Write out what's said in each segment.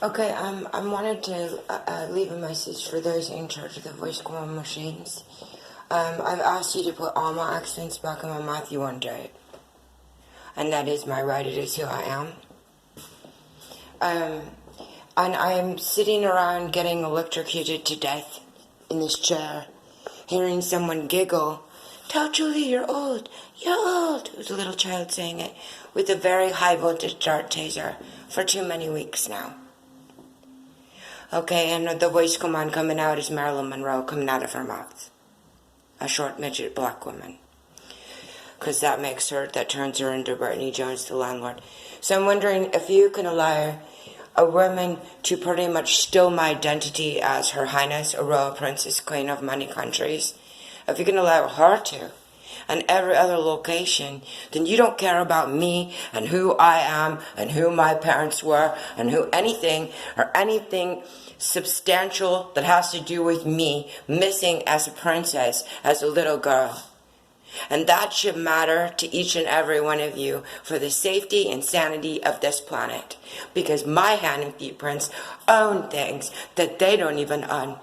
Okay, I wanted to leave a message for those in charge of the voice command machines. I've asked you to put all my accents back in my mouth. You won't do it. And that is my right. It is who I am. And I'm sitting around getting electrocuted to death in this chair, hearing someone giggle. Tell Julie you're old. You're old. It was a little child saying it with a very high voltage dart taser for too many weeks now. Okay, and the voice command coming out is Marilyn Monroe coming out of her mouth. A short midget black woman. Because that turns her into Brittany Jones, the landlord. So I'm wondering if you can allow a woman to pretty much steal my identity as Her Highness, a royal princess, queen of many countries. If you can allow her to, and every other location, then you don't care about me and who I am and who my parents were and who anything substantial that has to do with me missing as a princess, as a little girl. And that should matter to each and every one of you for the safety and sanity of this planet. Because my hand and feet prints own things that they don't even own.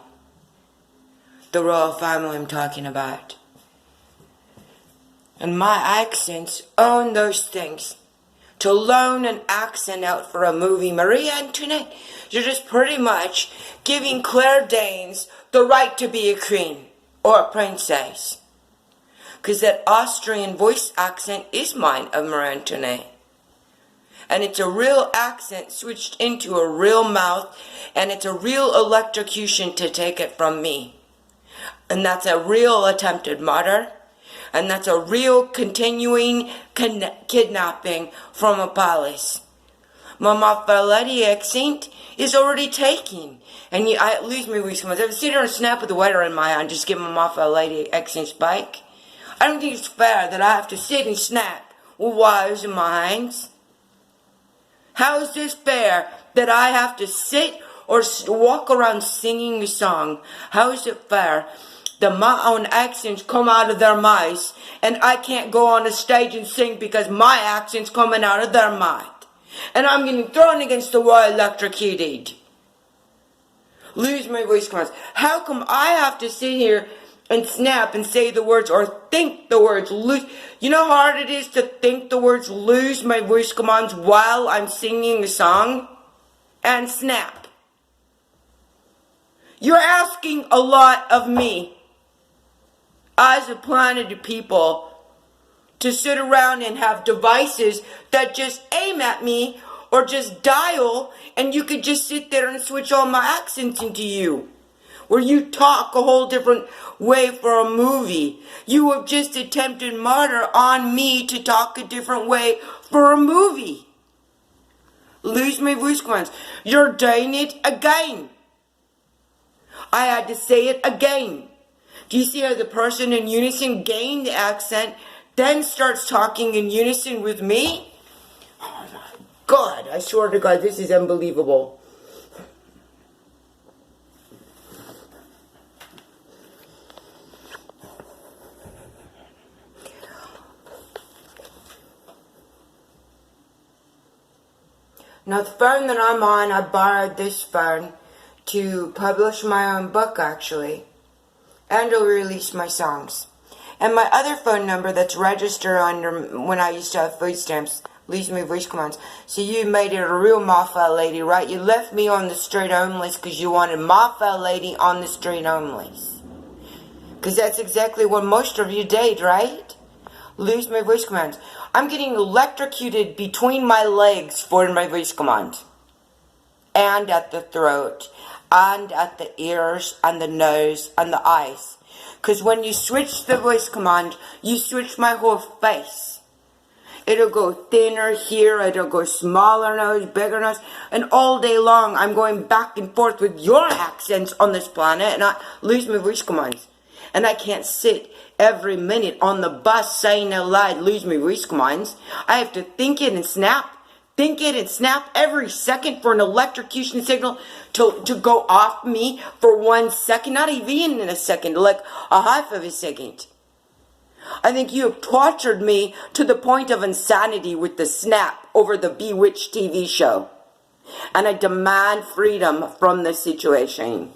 The royal family I'm talking about. And my accents own those things. To loan an accent out for a movie, Marie Antoinette, you're just pretty much giving Claire Danes the right to be a queen or a princess. Because that Austrian voice accent is mine of Marie Antoinette. And it's a real accent switched into a real mouth, and it's a real electrocution to take it from me. And that's a real attempted murder. And that's a real continuing kidnapping from a palace. My Mafaleti accent is already taken. And I lose my voice. I sit here and snap with the weather in my hand, just give my Mafaleti accent spike. I don't think it's fair that I have to sit and snap with wires in my hands. How is this fair that I have to sit or walk around singing a song? How is it fair that my own accents come out of their mouths and I can't go on a stage and sing because my accent's coming out of their mouth? And I'm getting thrown against the wall electrocuted. Lose my voice commands. How come I have to sit here and snap and say the words or think the words lose? You know how hard it is to think the words lose my voice commands while I'm singing a song? And snap. You're asking a lot of me as a planet of people to sit around and have devices that just aim at me or just dial, and you could just sit there and switch all my accents into you. Where you talk a whole different way for a movie. You have just attempted murder on me to talk a different way for a movie. Lose my voice commands. You're doing it again. I had to say it again. Do you see how the person in unison gained the accent, then starts talking in unison with me? Oh my God, I swear to God, this is unbelievable. Now the phone that I'm on, I borrowed this phone to publish my own book actually. And to release my songs. And my other phone number that's registered under when I used to have food stamps leaves me voice commands. So you made it a real Mafia lady, right? You left me on the street homeless because you wanted Mafia lady on the street homeless. Because that's exactly what most of you did, right? Lose my voice commands. I'm getting electrocuted between my legs for my voice command. And at the throat. And at the ears, and the nose, and the eyes. Because when you switch the voice command, you switch my whole face. It'll go thinner here, it'll go smaller nose, bigger nose, and all day long I'm going back and forth with your accents on this planet, and I lose my voice commands. And I can't sit every minute on the bus saying out loud, lose my voice commands. I have to think it and snap. Think it and snap every second for an electrocution signal to go off me for 1 second, not even in a second, like a half of a second. I think you have tortured me to the point of insanity with the snap over the Bewitched TV show. And I demand freedom from this situation.